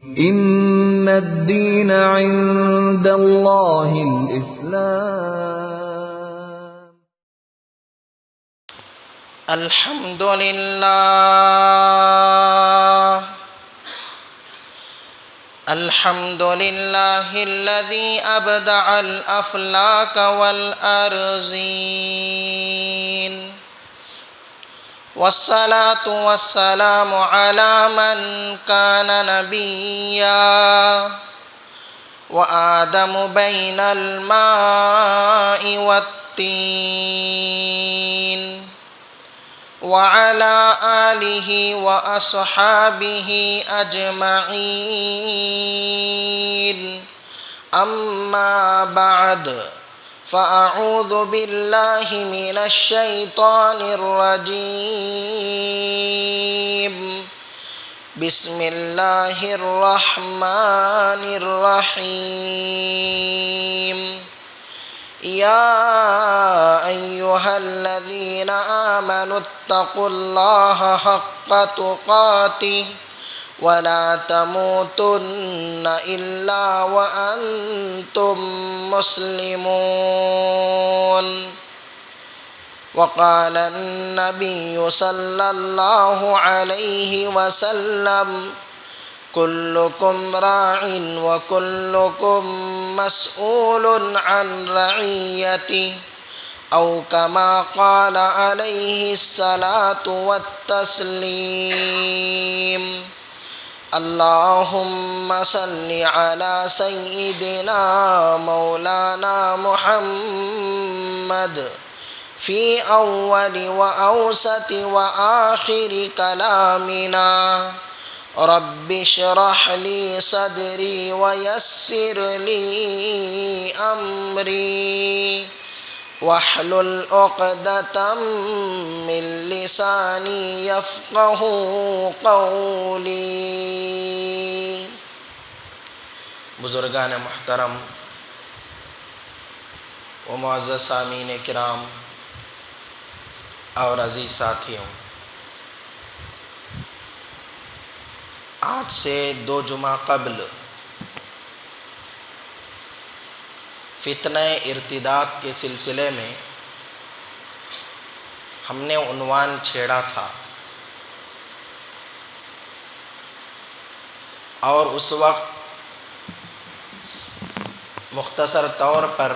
إن الدين عند الله الإسلام. الحمد لله الحمد لله الذي أبدع الأفلاك والأرضين، والصلاة والسلام على من كان نبيا وآدم بين الماء والطين، وعلى آله وأصحابه أجمعين. أما بعد، فأعوذ بالله من الشيطان الرجيم. بسم الله الرحمن الرحيم. يا أيها الذين آمنوا اتقوا الله حق تقاته ولا تموتن إلا وأنتم مسلمون. وقال النبي صلى الله عليه وسلم: كلكم راع وكلكم مسؤول عن رعيته، أو كما قال عليه الصلاة والتسليم. اللهم صل على سيدنا مولانا محمد في أول وأوسط وآخر كلامنا. رب اشرح لي صدري ويسر لي أمري واحلل عقدة من لساني يفقه قولي. بزرگان محترم و معزز سامعین کرام اور عزیز ساتھیوں، آج سے 2 جمعہ قبل فتنہ ارتداد کے سلسلے میں ہم نے عنوان چھیڑا تھا، اور اس وقت مختصر طور پر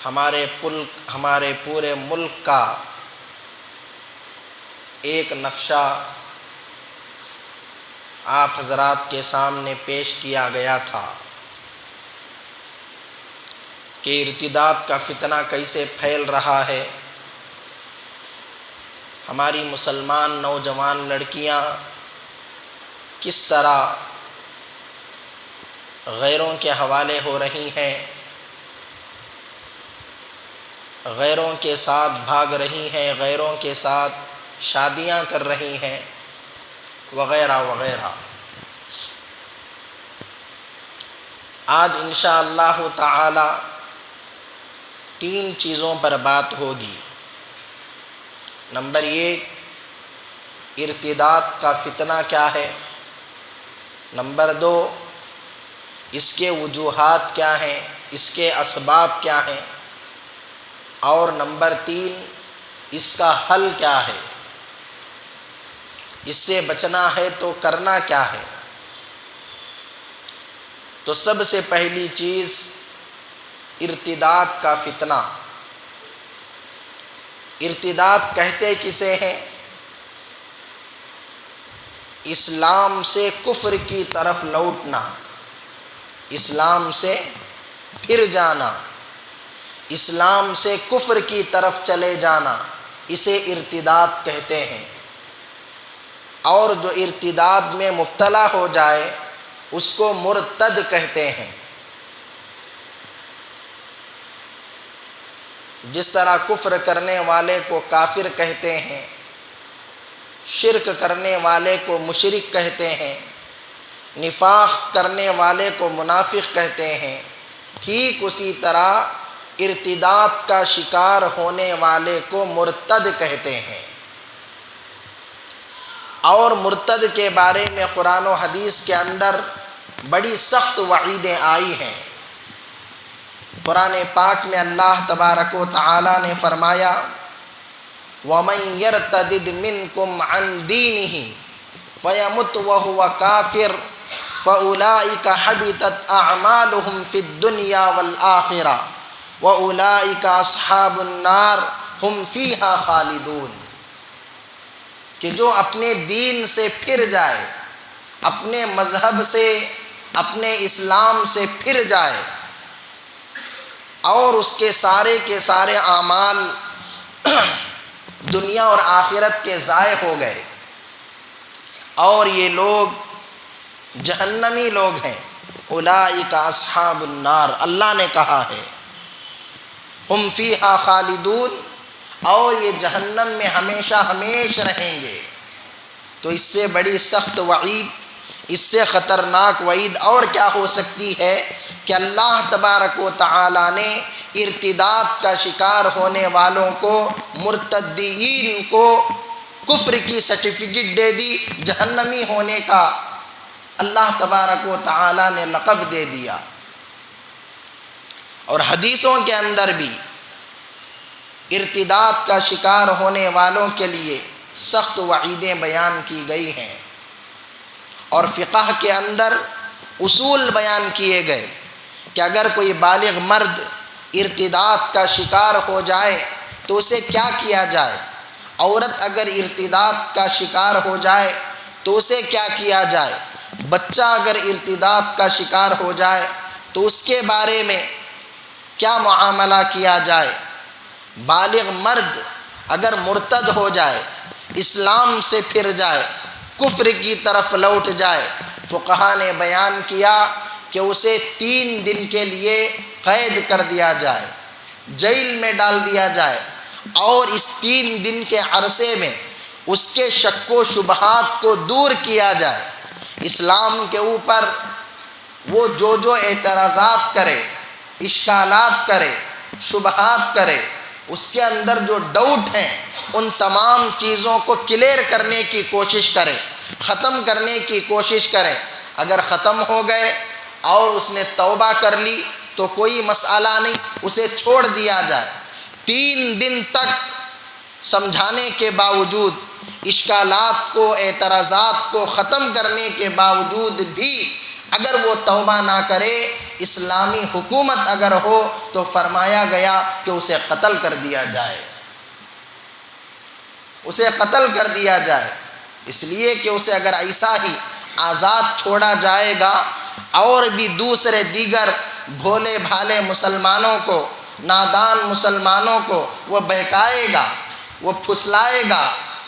ہمارے پورے ملک کا ایک نقشہ آپ حضرات کے سامنے پیش کیا گیا تھا کہ ارتداد کا فتنہ کیسے پھیل رہا ہے، ہماری مسلمان نوجوان لڑکیاں کس طرح غیروں کے حوالے ہو رہی ہیں، غیروں کے ساتھ بھاگ رہی ہیں، غیروں کے ساتھ شادیاں کر رہی ہیں، وغیرہ وغیرہ۔ آج انشاءاللہ تعالی 3 چیزوں پر بات ہوگی۔ نمبر 1، ارتداد کا فتنہ کیا ہے۔ نمبر 2، اس کے وجوہات کیا ہیں، اس کے اسباب کیا ہیں۔ اور نمبر 3، اس کا حل کیا ہے، اس سے بچنا ہے تو کرنا کیا ہے۔ تو سب سے پہلی چیز ارتداد کا فتنہ۔ ارتداد کہتے کسے ہیں؟ اسلام سے کفر کی طرف لوٹنا، اسلام سے پھر جانا، اسلام سے کفر کی طرف چلے جانا، اسے ارتداد کہتے ہیں۔ اور جو ارتداد میں مبتلا ہو جائے اس کو مرتد کہتے ہیں۔ جس طرح کفر کرنے والے کو کافر کہتے ہیں، شرک کرنے والے کو مشرک کہتے ہیں، نفاق کرنے والے کو منافق کہتے ہیں، ٹھیک اسی طرح ارتداد کا شکار ہونے والے کو مرتد کہتے ہیں۔ اور مرتد کے بارے میں قرآن و حدیث کے اندر بڑی سخت وعیدیں آئی ہیں۔ قرآن پاک میں اللہ تبارک و تعالی نے فرمایا وَمَن يَرْتَدِدْ مِنْكُمْ عَنْ دِينِهِ فَيَمُتْ وَهُوَ كَافِرٌ فَأُولَئِكَ حَبِطَتْ أَعْمَالُهُمْ فِي الدُّنْيَا وَالْآخِرَةِ وَأُولَئِكَ أَصْحَابُ النَّارِ هُمْ فِيهَا خَالِدُونَ، کہ جو اپنے دین سے پھر جائے، اپنے مذہب سے، اپنے اسلام سے پھر جائے اور اس کے سارے اعمال دنیا اور آخرت کے ضائع ہو گئے اور یہ لوگ جہنمی لوگ ہیں، اولئک اصحاب النار، اللہ نے کہا ہے ہم فیہا خالدون، اور یہ جہنم میں ہمیشہ ہمیشہ رہیں گے۔ تو اس سے بڑی سخت وعید، اس سے خطرناک وعید اور کیا ہو سکتی ہے کہ اللہ تبارک و تعالی نے ارتداد کا شکار ہونے والوں کو، مرتدین کو کفر کی سرٹیفکیٹ دے دی، جہنمی ہونے کا اللہ تبارک و تعالی نے لقب دے دیا۔ اور حدیثوں کے اندر بھی ارتداد کا شکار ہونے والوں کے لیے سخت وعیدیں بیان کی گئی ہیں، اور فقہ کے اندر اصول بیان کیے گئے کہ اگر کوئی بالغ مرد ارتداد کا شکار ہو جائے تو اسے کیا کیا جائے، عورت اگر ارتداد کا شکار ہو جائے تو اسے کیا کیا جائے، بچہ اگر ارتداد کا شکار ہو جائے تو اس کے بارے میں کیا معاملہ کیا جائے، بالغ مرد اگر مرتد ہو جائے، اسلام سے پھر جائے، کفر کی طرف لوٹ جائے، فقہا نے بیان کیا کہ اسے 3 دن کے لیے قید کر دیا جائے، جیل میں ڈال دیا جائے، اور اس 3 دن کے عرصے میں اس کے شک و شبہات کو دور کیا جائے، اسلام کے اوپر وہ جو اعتراضات کرے، اشکالات کرے، شبہات کرے، اس کے اندر جو ڈاؤٹ ہیں ان تمام چیزوں کو کلیئر کرنے کی کوشش کرے، ختم کرنے کی کوشش کرے۔ اگر ختم ہو گئے اور اس نے توبہ کر لی تو کوئی مسئلہ نہیں، اسے چھوڑ دیا جائے۔ 3 دن تک سمجھانے کے باوجود، اشکالات کو، اعتراضات کو ختم کرنے کے باوجود بھی اگر وہ توبہ نہ کرے، اسلامی حکومت اگر ہو تو فرمایا گیا کہ اسے قتل کر دیا جائے، اسے قتل کر دیا جائے، اس لیے کہ اسے اگر ایسا ہی آزاد چھوڑا جائے گا اور بھی دوسرے دیگر بھولے بھالے مسلمانوں کو، نادان مسلمانوں کو وہ بہکائے گا، وہ پھسلائے گا،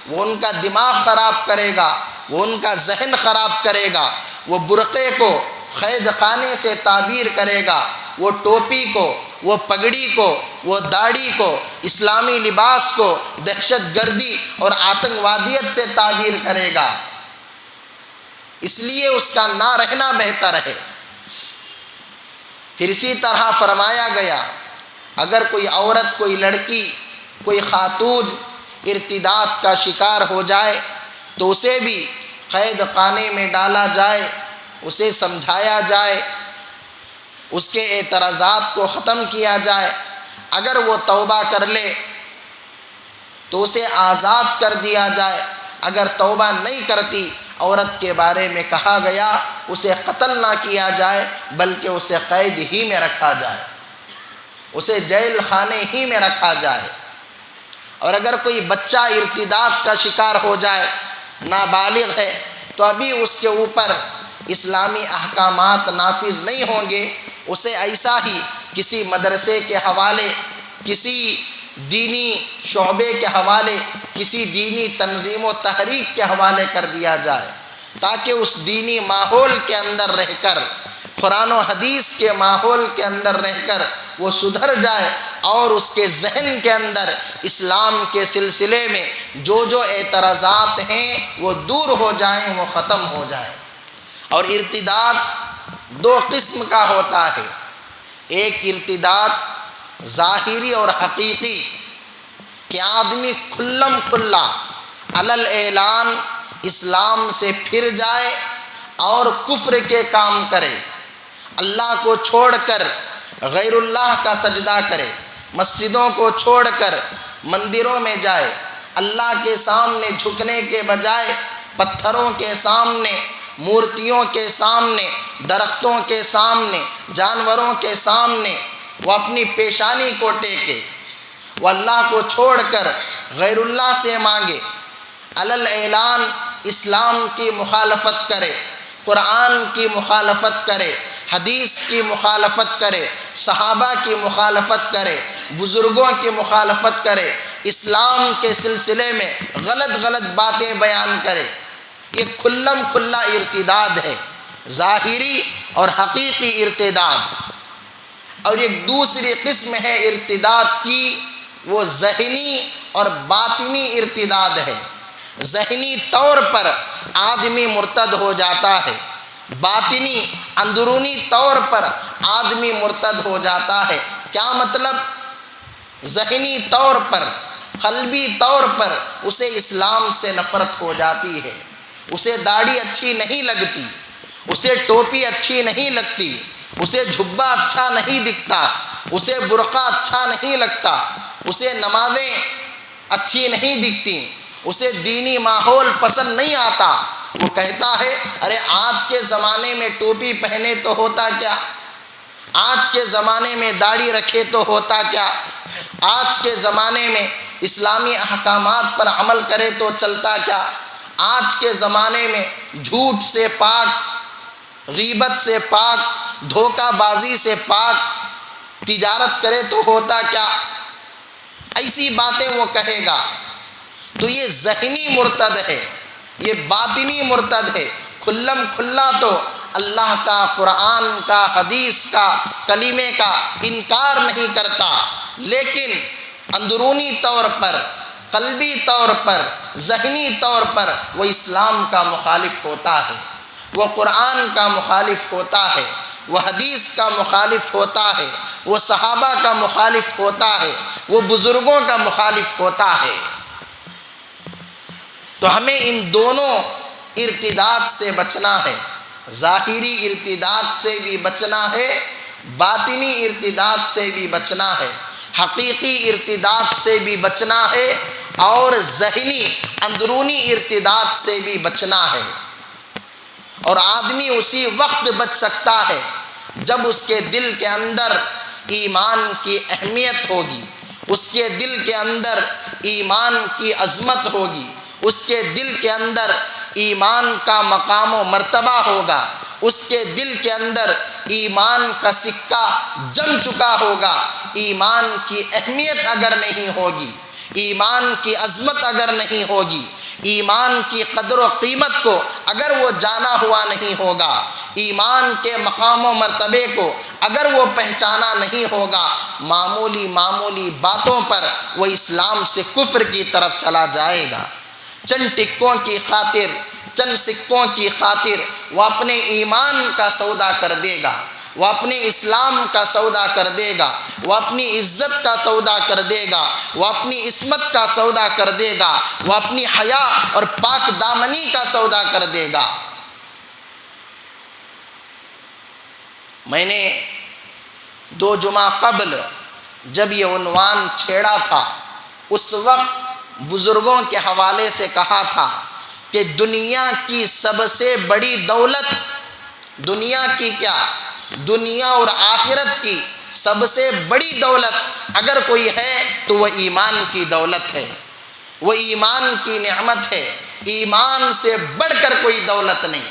وہ ان کا دماغ خراب کرے گا، وہ ان کا ذہن خراب کرے گا، وہ برقعے کو قید خانے سے تعبیر کرے گا، وہ ٹوپی کو، وہ پگڑی کو، وہ داڑھی کو، اسلامی لباس کو دہشت گردی اور آتنکوادیت سے تعبیر کرے گا، اس لیے اس کا نہ رہنا بہتر ہے۔ پھر اسی طرح فرمایا گیا اگر کوئی عورت، کوئی لڑکی، کوئی خاتون ارتداد کا شکار ہو جائے تو اسے بھی قید خانے میں ڈالا جائے، اسے سمجھایا جائے، اس کے اعتراضات کو ختم کیا جائے، اگر وہ توبہ کر لے تو اسے آزاد کر دیا جائے، اگر توبہ نہیں کرتی عورت کے بارے میں کہا گیا اسے قتل نہ کیا جائے بلکہ اسے قید ہی میں رکھا جائے، اسے جیل خانے ہی میں رکھا جائے۔ اور اگر کوئی بچہ ارتداد کا شکار ہو جائے، نابالغ ہے، تو ابھی اس کے اوپر اسلامی احکامات نافذ نہیں ہوں گے، اسے ایسا ہی کسی مدرسے کے حوالے، کسی دینی شعبے کے حوالے، کسی دینی تنظیم و تحریک کے حوالے کر دیا جائے تاکہ اس دینی ماحول کے اندر رہ کر، قرآن و حدیث کے ماحول کے اندر رہ کر وہ سدھر جائے اور اس کے ذہن کے اندر اسلام کے سلسلے میں جو اعتراضات ہیں وہ دور ہو جائیں، وہ ختم ہو جائیں۔ اور ارتداد 2 قسم کا ہوتا ہے، ایک ارتداد ظاہری اور حقیقی کہ آدمی کھلم کھلا علل اعلان اسلام سے پھر جائے اور کفر کے کام کرے، اللہ کو چھوڑ کر غیر اللہ کا سجدہ کرے، مسجدوں کو چھوڑ کر مندروں میں جائے، اللہ کے سامنے جھکنے کے بجائے پتھروں کے سامنے، مورتیوں کے سامنے، درختوں کے سامنے، جانوروں کے سامنے وہ اپنی پیشانی کو ٹیکے، وہ اللہ کو چھوڑ کر غیر اللہ سے مانگے، علل اعلان اسلام کی مخالفت کرے، قرآن کی مخالفت کرے، حدیث کی مخالفت کرے، صحابہ کی مخالفت کرے، بزرگوں کی مخالفت کرے، اسلام کے سلسلے میں غلط باتیں بیان کرے، یہ کھلم کھلا ارتداد ہے، ظاہری اور حقیقی ارتداد۔ اور ایک دوسری قسم ہے ارتداد کی، وہ ذہنی اور باطنی ارتداد ہے۔ ذہنی طور پر آدمی مرتد ہو جاتا ہے، باطنی اندرونی طور پر آدمی مرتد ہو جاتا ہے۔ کیا مطلب؟ ذہنی طور پر، قلبی طور پر اسے اسلام سے نفرت ہو جاتی ہے، اسے داڑھی اچھی نہیں لگتی، اسے ٹوپی اچھی نہیں لگتی، اسے جھبا اچھا نہیں دکھتا، اسے برقع اچھا نہیں لگتا، اسے نمازیں اچھی نہیں دکھتی، اسے دینی ماحول پسند نہیں آتا۔ وہ کہتا ہے ارے آج کے زمانے میں ٹوپی پہنے تو ہوتا کیا، آج کے زمانے میں داڑھی رکھے تو ہوتا کیا، آج کے زمانے میں اسلامی احکامات پر عمل کرے تو چلتا کیا، آج کے زمانے میں جھوٹ سے پاک، غیبت سے پاک، دھوکہ بازی سے پاک تجارت کرے تو ہوتا کیا، ایسی باتیں وہ کہے گا۔ تو یہ ذہنی مرتد ہے، یہ باطنی مرتد ہے۔ کھلم کھلا تو اللہ کا، قرآن کا، حدیث کا، کلمے کا انکار نہیں کرتا، لیکن اندرونی طور پر، قلبی طور پر، ذہنی طور پر وہ اسلام کا مخالف ہوتا ہے، وہ قرآن کا مخالف ہوتا ہے، وہ حدیث کا مخالف ہوتا ہے، وہ صحابہ کا مخالف ہوتا ہے، وہ بزرگوں کا مخالف ہوتا ہے۔ تو ہمیں ان دونوں ارتداد سے بچنا ہے، ظاہری ارتداد سے بھی بچنا ہے، باطنی ارتداد سے بھی بچنا ہے، حقیقی ارتداد سے بھی بچنا ہے، اور ذہنی اندرونی ارتداد سے بھی بچنا ہے۔ اور آدمی اسی وقت بچ سکتا ہے جب اس کے دل کے اندر ایمان کی اہمیت ہوگی، اس کے دل کے اندر ایمان کی عظمت ہوگی، اس کے دل کے اندر ایمان کا مقام و مرتبہ ہوگا، اس کے دل کے اندر ایمان کا سکہ جم چکا ہوگا۔ ایمان کی اہمیت اگر نہیں ہوگی، ایمان کی عظمت اگر نہیں ہوگی، ایمان کی قدر و قیمت کو اگر وہ جانا ہوا نہیں ہوگا، ایمان کے مقام و مرتبے کو اگر وہ پہچانا نہیں ہوگا، معمولی باتوں پر وہ اسلام سے کفر کی طرف چلا جائے گا۔ چند ٹکوں کی خاطر، چند سکوں کی خاطر وہ اپنے ایمان کا سودا کر دے گا، وہ اپنے اسلام کا سودا کر دے گا، وہ اپنی عزت کا سودا کر دے گا، وہ اپنی عصمت کا سودا کر دے گا، وہ اپنی حیا اور پاک دامنی کا سودا کر دے گا۔ میں نے 2 جمعہ قبل جب یہ عنوان چھیڑا تھا، اس وقت بزرگوں کے حوالے سے کہا تھا کہ دنیا کی سب سے بڑی دولت، دنیا کی کیا، دنیا اور آخرت کی سب سے بڑی دولت اگر کوئی ہے تو وہ ایمان کی دولت ہے، وہ ایمان کی نعمت ہے۔ ایمان سے بڑھ کر کوئی دولت نہیں،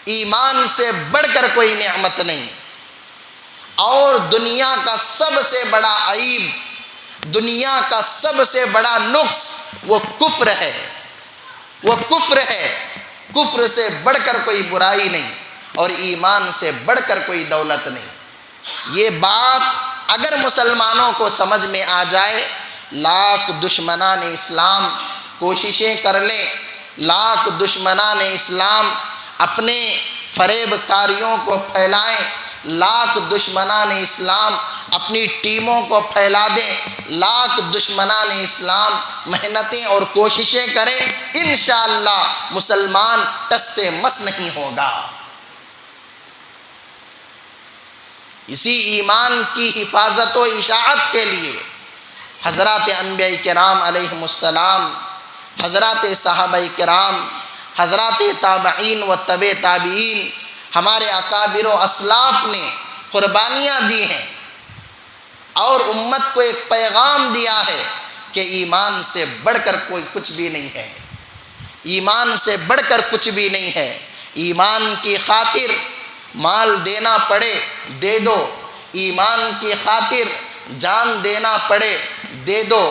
ایمان سے بڑھ کر کوئی نعمت نہیں۔ اور دنیا کا سب سے بڑا عیب، دنیا کا سب سے بڑا نقص وہ کفر ہے، وہ کفر ہے۔ کفر سے بڑھ کر کوئی برائی نہیں، اور ایمان سے بڑھ کر کوئی دولت نہیں۔ یہ بات اگر مسلمانوں کو سمجھ میں آ جائے، لاکھ دشمنان اسلام کوششیں کر لیں، لاکھ دشمنان اسلام اپنے فریب کاریوں کو پھیلائیں، لاکھ دشمنان اسلام اپنی ٹیموں کو پھیلا دیں، لاکھ دشمنان اسلام محنتیں اور کوششیں کریں، انشاءاللہ مسلمان ٹس سے مس نہیں ہوگا۔ اسی ایمان کی حفاظت و اشاعت کے لیے حضرات انبیاء کرام علیہم السلام، حضرات صحابہ کرام، حضرات تابعین و تبع تابعین، ہمارے اکابر و اسلاف نے قربانیاں دی ہیں اور امت کو ایک پیغام دیا ہے کہ ایمان سے بڑھ کر کوئی کچھ بھی نہیں ہے، ایمان سے بڑھ کر کچھ بھی نہیں ہے۔ ایمان کی خاطر مال دینا پڑے دے دو، ایمان کی خاطر جان دینا پڑے دے دو،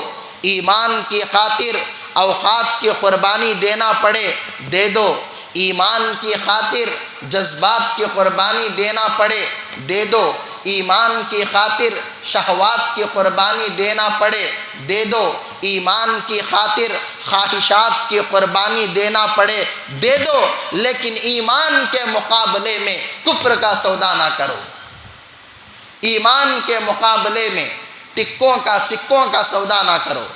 ایمان کی خاطر اوقات کی قربانی دینا پڑے دے دو، ایمان کی خاطر جذبات کی قربانی دینا پڑے دے دو، ایمان کی خاطر شہوات کی قربانی دینا پڑے دے دو، ایمان کی خاطر خواہشات کی قربانی دینا پڑے دے دو، لیکن ایمان کے مقابلے میں کفر کا سودا نہ کرو، ایمان کے مقابلے میں ٹکوں کا سکوں کا سودا نہ کرو۔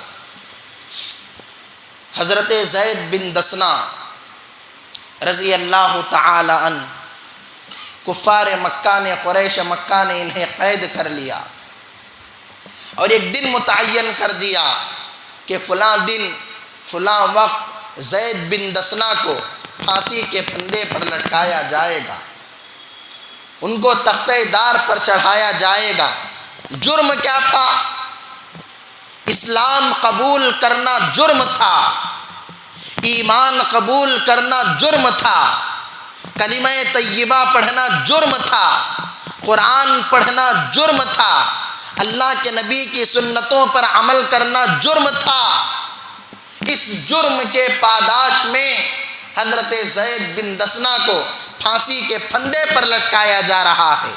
حضرت زید بن دسنا رضی اللہ تعالی عنہ، کفار مکہ نے، قریش مکہ نے انہیں قید کر لیا اور ایک دن متعین کر دیا کہ فلاں دن فلاں وقت زید بن دسنا کو پھانسی کے پھندے پر لٹکایا جائے گا، ان کو تختہ دار پر چڑھایا جائے گا۔ جرم کیا تھا؟ اسلام قبول کرنا جرم تھا، ایمان قبول کرنا جرم تھا، کلمہ طیبہ پڑھنا جرم تھا، قرآن پڑھنا جرم تھا، اللہ کے نبی کی سنتوں پر عمل کرنا جرم تھا۔ اس جرم کے پاداش میں حضرت زید بن دسنا کو پھانسی کے پھندے پر لٹکایا جا رہا ہے۔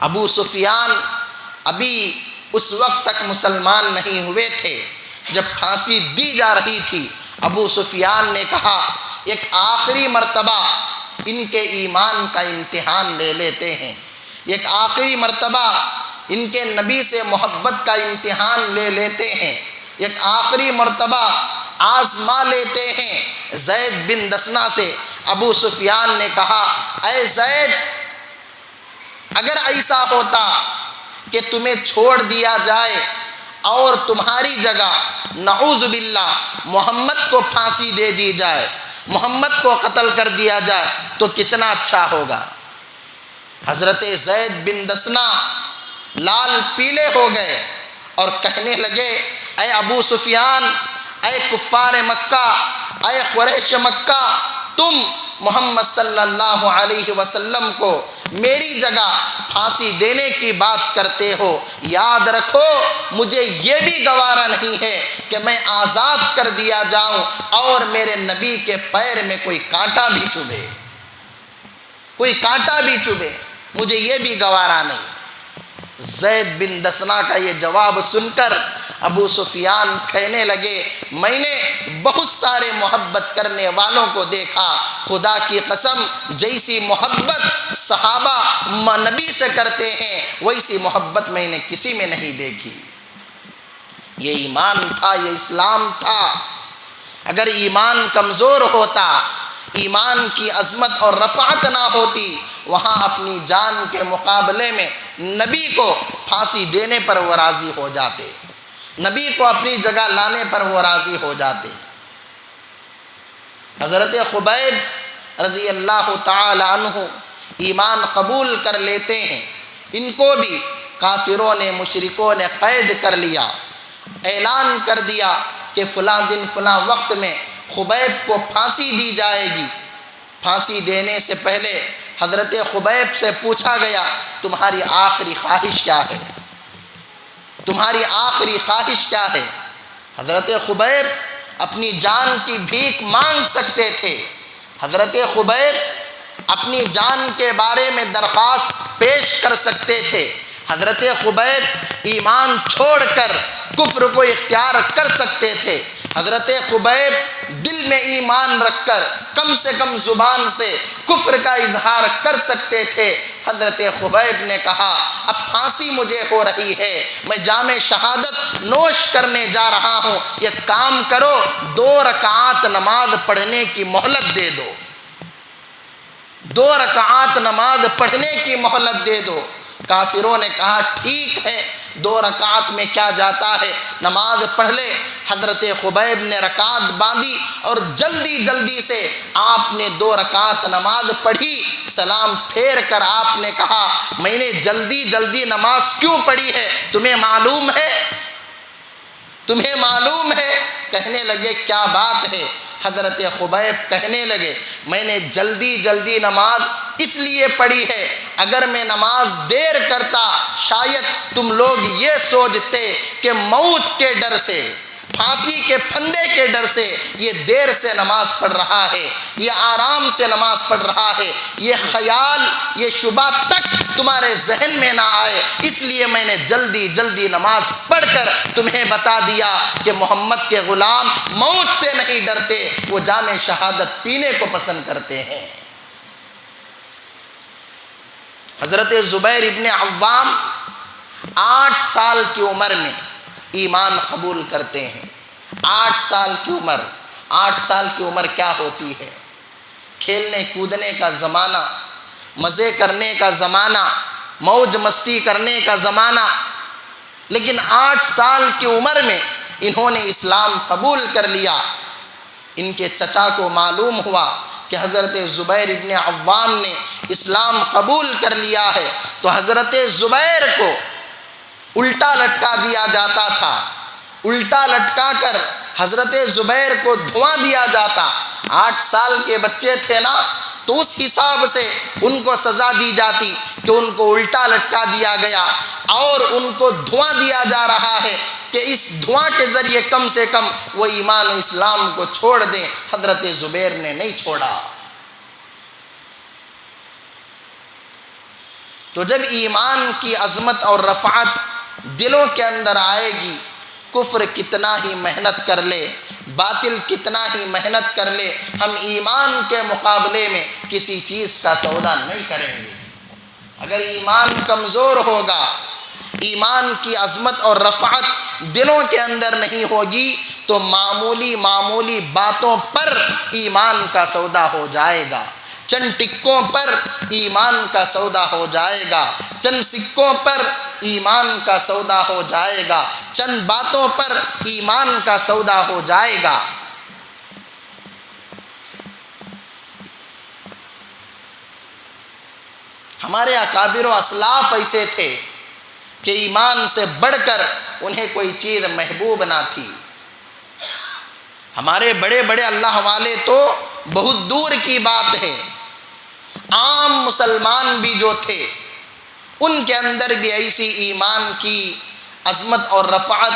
ابو سفیان ابھی اس وقت تک مسلمان نہیں ہوئے تھے، جب پھانسی دی جا رہی تھی ابو سفیان نے کہا ایک آخری مرتبہ ان کے ایمان کا امتحان لے لیتے ہیں، ایک آخری مرتبہ ان کے نبی سے محبت کا امتحان لے لیتے ہیں، ایک آخری مرتبہ آزما لیتے ہیں۔ زید بن دسنا سے ابو سفیان نے کہا اے زید، اگر ایسا ہوتا کہ تمہیں چھوڑ دیا جائے اور تمہاری جگہ نعوذ باللہ محمد کو پھانسی دے دی جائے، محمد کو قتل کر دیا جائے تو کتنا اچھا ہوگا۔ حضرت زید بن دسنا لال پیلے ہو گئے اور کہنے لگے اے ابو سفیان، اے کفار مکہ، اے قریش مکہ، تم محمد صلی اللہ علیہ وسلم کو میری جگہ پھانسی دینے کی بات کرتے ہو، یاد رکھو مجھے یہ بھی گوارا نہیں ہے کہ میں آزاد کر دیا جاؤں اور میرے نبی کے پیر میں کوئی کانٹا بھی چبھے، کوئی کانٹا بھی چبھے، مجھے یہ بھی گوارا نہیں۔ زید بن دسنا کا یہ جواب سن کر ابو سفیان کہنے لگے میں نے بہت سارے محبت کرنے والوں کو دیکھا، خدا کی قسم جیسی محبت صحابہ نبی سے کرتے ہیں ویسی محبت میں نے کسی میں نہیں دیکھی۔ یہ ایمان تھا، یہ اسلام تھا۔ اگر ایمان کمزور ہوتا، ایمان کی عظمت اور رفعت نہ ہوتی، وہاں اپنی جان کے مقابلے میں نبی کو پھانسی دینے پر وہ راضی ہو جاتے، نبی کو اپنی جگہ لانے پر وہ راضی ہو جاتے۔ حضرت خبیب رضی اللہ تعالی عنہ ایمان قبول کر لیتے ہیں، ان کو بھی کافروں نے، مشرکوں نے قید کر لیا، اعلان کر دیا کہ فلاں دن فلاں وقت میں خبیب کو پھانسی دی جائے گی۔ پھانسی دینے سے پہلے حضرت خبیب سے پوچھا گیا تمہاری آخری خواہش کیا ہے، تمہاری آخری خواہش کیا ہے؟ حضرت خبیب اپنی جان کی بھیک مانگ سکتے تھے، حضرت خبیب اپنی جان کے بارے میں درخواست پیش کر سکتے تھے، حضرت خبیب ایمان چھوڑ کر کفر کو اختیار کر سکتے تھے، حضرت خبیب دل میں ایمان رکھ کر کم سے کم زبان سے کفر کا اظہار کر سکتے تھے، حضرت خبیب نے کہا اب پھانسی مجھے ہو رہی ہے، میں جام شہادت نوش کرنے جا رہا ہوں، یہ کام کرو 2 رکعات نماز پڑھنے کی مہلت دے دو، 2 رکعات نماز پڑھنے کی مہلت دے دو۔ کافروں نے کہا ٹھیک ہے، 2 رکعات میں کیا جاتا ہے، نماز پڑھ لے۔ حضرت خبیب نے رکعت باندھی اور جلدی جلدی سے آپ نے 2 رکعت نماز پڑھی۔ سلام پھیر کر آپ نے کہا میں نے جلدی جلدی نماز کیوں پڑھی ہے، تمہیں معلوم ہے؟ تمہیں معلوم ہے؟ کہنے لگے کیا بات ہے؟ حضرت خبیب کہنے لگے میں نے جلدی جلدی نماز اس لیے پڑھی ہے، اگر میں نماز دیر کرتا شاید تم لوگ یہ سوچتے کہ موت کے ڈر سے، پھانسی کے پھندے کے ڈر سے یہ دیر سے نماز پڑھ رہا ہے، یہ آرام سے نماز پڑھ رہا ہے، یہ خیال یہ شبہ تک تمہارے ذہن میں نہ آئے، اس لیے میں نے جلدی جلدی نماز پڑھ کر تمہیں بتا دیا کہ محمد کے غلام موت سے نہیں ڈرتے، وہ جام شہادت پینے کو پسند کرتے ہیں۔ حضرت زبیر ابن عوام 8 سال کی عمر میں ایمان قبول کرتے ہیں۔ 8 سال کی عمر، 8 سال کی عمر کیا ہوتی ہے؟ کھیلنے کودنے کا زمانہ، مزے کرنے کا زمانہ، موج مستی کرنے کا زمانہ، لیکن 8 سال کی عمر میں انہوں نے اسلام قبول کر لیا۔ ان کے چچا کو معلوم ہوا کہ حضرت زبیر ابن عوام نے اسلام قبول کر لیا ہے، تو حضرت زبیر کو الٹا لٹکا دیا جاتا تھا، الٹا لٹکا کر حضرت زبیر کو دھواں دیا جاتا۔ 8 سال کے بچے تھے نا، تو اس حساب سے ان کو سزا دی جاتی کہ ان کو الٹا لٹکا دیا گیا اور ان کو دھواں دیا جا رہا ہے کہ اس دھواں کے ذریعے کم سے کم وہ ایمان و اسلام کو چھوڑ دیں۔ حضرت زبیر نے نہیں چھوڑا۔ تو جب ایمان کی عظمت اور رفعت دلوں کے اندر آئے گی، کفر کتنا ہی محنت کر لے، باطل کتنا ہی محنت کر لے، ہم ایمان کے مقابلے میں کسی چیز کا سودا نہیں کریں گے۔ اگر ایمان کمزور ہوگا، ایمان کی عظمت اور رفعت دلوں کے اندر نہیں ہوگی، تو معمولی معمولی باتوں پر ایمان کا سودا ہو جائے گا، چند ٹکوں پر ایمان کا سودا ہو جائے گا، چند سکوں پر ایمان کا سودا ہو جائے گا، چند باتوں پر ایمان کا سودا ہو جائے گا۔ ہمارے اکابر و اسلاف ایسے تھے کہ ایمان سے بڑھ کر انہیں کوئی چیز محبوب نہ تھی۔ ہمارے بڑے بڑے اللہ والے تو بہت دور کی بات ہے، عام مسلمان بھی جو تھے ان کے اندر بھی ایسی ایمان کی عظمت اور رفعت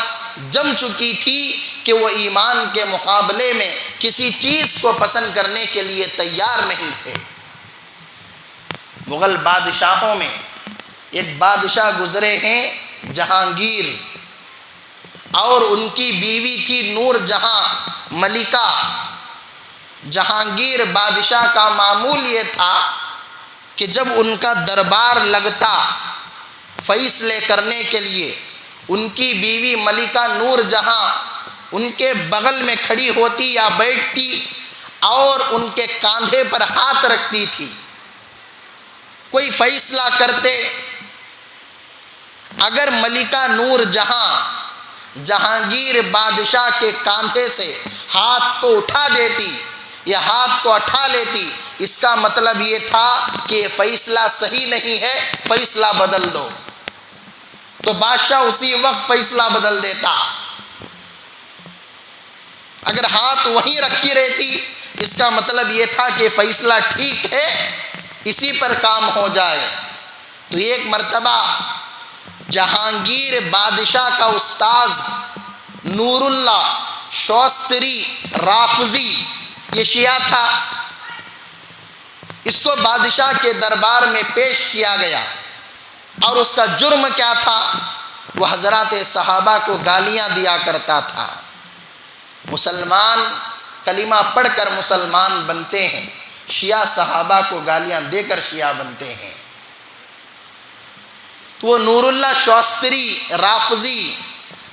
جم چکی تھی کہ وہ ایمان کے مقابلے میں کسی چیز کو پسند کرنے کے لیے تیار نہیں تھے۔ مغل بادشاہوں میں ایک بادشاہ گزرے ہیں جہانگیر، اور ان کی بیوی تھی نور جہاں ملکہ۔ جہانگیر بادشاہ کا معمول یہ تھا کہ جب ان کا دربار لگتا فیصلے کرنے کے لیے، ان کی بیوی ملکہ نور جہاں ان کے بغل میں کھڑی ہوتی یا بیٹھتی اور ان کے کاندھے پر ہاتھ رکھتی تھی، کوئی فیصلہ کرتے۔ اگر ملکہ نور جہاں جہانگیر بادشاہ کے کاندھے سے ہاتھ کو اٹھا دیتی یا ہاتھ کو اٹھا لیتی، اس کا مطلب یہ تھا کہ یہ فیصلہ صحیح نہیں ہے، فیصلہ بدل دو۔ تو بادشاہ اسی وقت فیصلہ بدل دیتا۔ اگر ہاتھ وہیں رکھی رہتی، اس کا مطلب یہ تھا کہ فیصلہ ٹھیک ہے، اسی پر کام ہو جائے۔ تو ایک مرتبہ جہانگیر بادشاہ کا استاذ نور اللہ شوستری رافضی، یہ شیعہ تھا، اس کو بادشاہ کے دربار میں پیش کیا گیا، اور اس کا جرم کیا تھا؟ وہ حضرات صحابہ کو گالیاں دیا کرتا تھا۔ مسلمان کلمہ پڑھ کر مسلمان بنتے ہیں، شیعہ صحابہ کو گالیاں دے کر شیعہ بنتے ہیں۔ تو وہ نور اللہ شاستری رافضی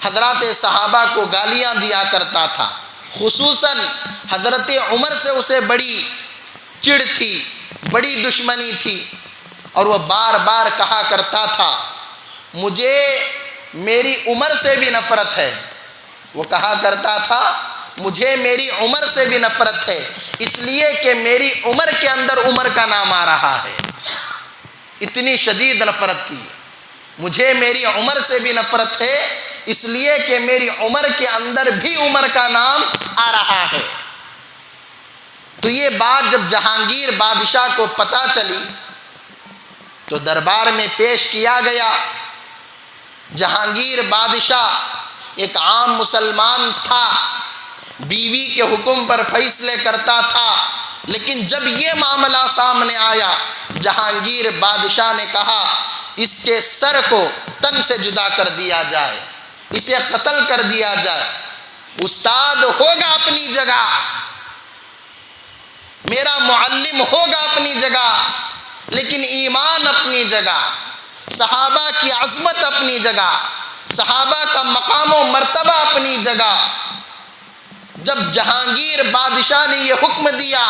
حضرات صحابہ کو گالیاں دیا کرتا تھا، خصوصاً حضرت عمر سے اسے بڑی چڑ تھی، بڑی دشمنی تھی، اور وہ بار بار کہا کرتا تھا مجھے میری عمر سے بھی نفرت ہے۔ وہ کہا کرتا تھا مجھے میری عمر سے بھی نفرت ہے، اس لیے کہ میری عمر کے اندر عمر کا نام آ رہا ہے۔ اتنی شدید نفرت تھی، مجھے میری عمر سے بھی نفرت ہے اس لیے کہ میری عمر کے اندر بھی عمر کا نام آ رہا ہے۔ تو یہ بات جب جہانگیر بادشاہ کو پتہ چلی تو دربار میں پیش کیا گیا۔ جہانگیر بادشاہ ایک عام مسلمان تھا، بیوی کے حکم پر فیصلے کرتا تھا، لیکن جب یہ معاملہ سامنے آیا جہانگیر بادشاہ نے کہا اس کے سر کو تن سے جدا کر دیا جائے، اسے قتل کر دیا جائے۔ استاد ہوگا اپنی جگہ، میرا معلم ہوگا اپنی جگہ، لیکن ایمان اپنی جگہ، صحابہ کی عظمت اپنی جگہ، صحابہ کا مقام و مرتبہ اپنی جگہ۔ جب جہانگیر بادشاہ نے یہ حکم دیا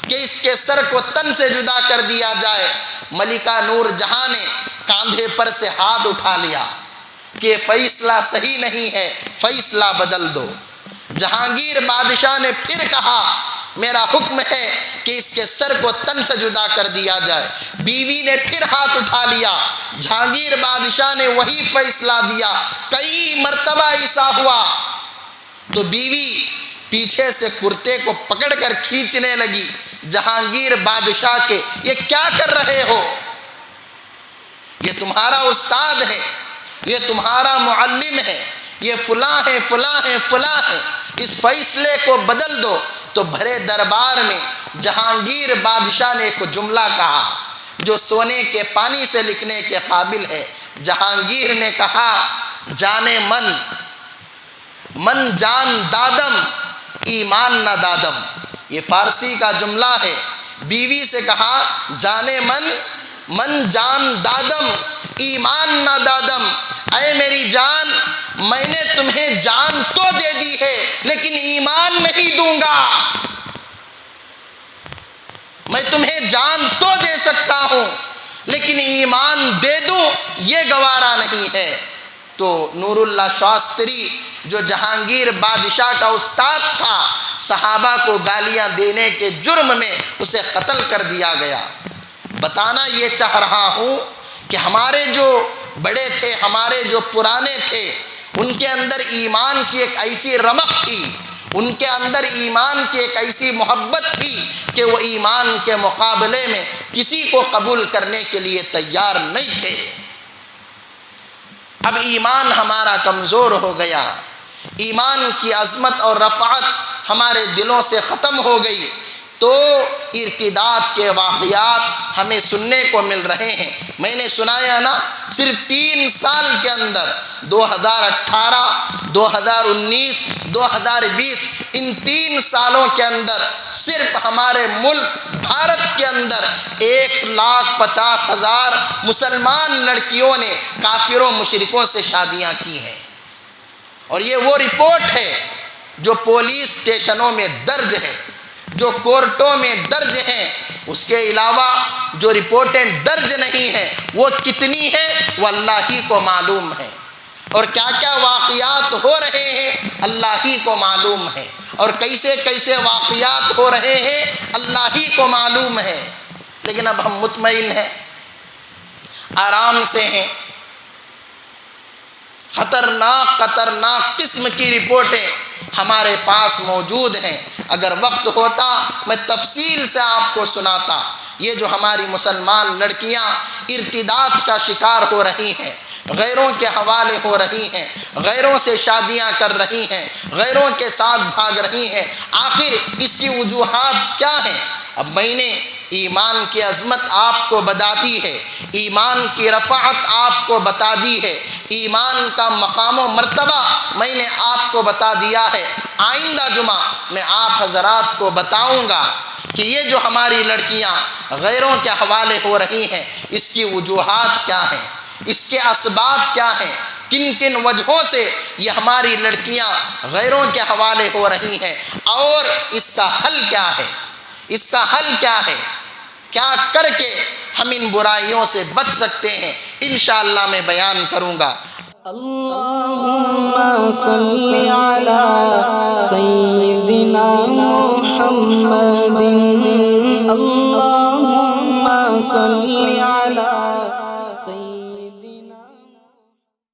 کہ اس کے سر کو تن سے جدا کر دیا جائے، ملکہ نور جہاں نے کاندھے پر سے ہاتھ اٹھا لیا کہ فیصلہ صحیح نہیں ہے، فیصلہ بدل دو۔ جہانگیر بادشاہ نے پھر کہا میرا حکم ہے کہ اس کے سر کو تن سے جدا کر دیا جائے۔ بیوی نے پھر ہاتھ اٹھا لیا، جہانگیر بادشاہ نے وہی فیصلہ دیا۔ کئی مرتبہ ایسا ہوا تو بیوی پیچھے سے کرتے کو پکڑ کر کھینچنے لگی جہانگیر بادشاہ کے، یہ کیا کر رہے ہو؟ یہ تمہارا استاد ہے، یہ تمہارا معلم ہے، یہ فلاں ہے فلاں ہے فلاں ہے، اس فیصلے کو بدل دو۔ تو بھرے دربار میں جہانگیر بادشاہ نے ایک جملہ کہا جو سونے کے پانی سے لکھنے کے قابل ہے۔ جہانگیر نے کہا جانے من جان دادم ایمان نہ دادم۔ یہ فارسی کا جملہ ہے۔ بیوی سے کہا جانے من جان دادم ایمان نہ دادم، اے میری جان میں نے تمہیں جان تو دے دی ہے لیکن ایمان نہیں دوں گا۔ میں تمہیں جان تو دے سکتا ہوں لیکن ایمان دے دوں یہ گوارا نہیں ہے۔ تو نور اللہ شاستری جو جہانگیر بادشاہ کا استاد تھا، صحابہ کو گالیاں دینے کے جرم میں اسے قتل کر دیا گیا۔ بتانا یہ چاہ رہا ہوں کہ ہمارے جو بڑے تھے، ہمارے جو پرانے تھے، ان کے اندر ایمان کی ایک ایسی رمق تھی، ان کے اندر ایمان کی ایک ایسی محبت تھی کہ وہ ایمان کے مقابلے میں کسی کو قبول کرنے کے لیے تیار نہیں تھے۔ اب ایمان ہمارا کمزور ہو گیا، ایمان کی عظمت اور رفعت ہمارے دلوں سے ختم ہو گئی، تو ارتداد کے واقعات ہمیں سننے کو مل رہے ہیں۔ میں نے سنایا نا، صرف 3 سال کے اندر 2018 2019 2020 ان 3 سالوں کے اندر صرف ہمارے ملک بھارت کے اندر 1,50,000 مسلمان لڑکیوں نے کافروں مشرکوں سے شادیاں کی ہیں، اور یہ وہ رپورٹ ہے جو پولیس اسٹیشنوں میں درج ہے، جو کورٹوں میں درج ہیں۔ اس کے علاوہ جو رپورٹیں درج نہیں ہیں وہ کتنی ہیں وہ اللہ ہی کو معلوم ہے، اور کیا کیا واقعات ہو رہے ہیں اللہ ہی کو معلوم ہے، اور کیسے کیسے واقعات ہو رہے ہیں اللہ ہی کو معلوم ہے۔ لیکن اب ہم مطمئن ہیں، آرام سے ہیں۔ خطرناک قسم کی رپورٹیں ہمارے پاس موجود ہیں۔ اگر وقت ہوتا میں تفصیل سے آپ کو سناتا۔ یہ جو ہماری مسلمان لڑکیاں ارتداد کا شکار ہو رہی ہیں، غیروں کے حوالے ہو رہی ہیں، غیروں سے شادیاں کر رہی ہیں، غیروں کے ساتھ بھاگ رہی ہیں، آخر اس کی وجوہات کیا ہیں؟ اب میں نے ایمان کی عظمت آپ کو بتا دی ہے، ایمان کی رفعت آپ کو بتا دی ہے، ایمان کا مقام و مرتبہ میں نے آپ کو بتا دیا ہے۔ آئندہ جمعہ میں آپ حضرات کو بتاؤں گا کہ یہ جو ہماری لڑکیاں غیروں کے حوالے ہو رہی ہیں اس کی وجوہات کیا ہیں۔ اس کے اسباب کیا ہیں، کن کن وجہوں سے یہ ہماری لڑکیاں غیروں کے حوالے ہو رہی ہیں، اور اس کا حل کیا ہے، اس کا حل کیا ہے، کیا کر کے ہم ان برائیوں سے بچ سکتے ہیں، انشاءاللہ میں بیان کروں گا۔ اللهم صل على سيدنا محمد اللهم صل على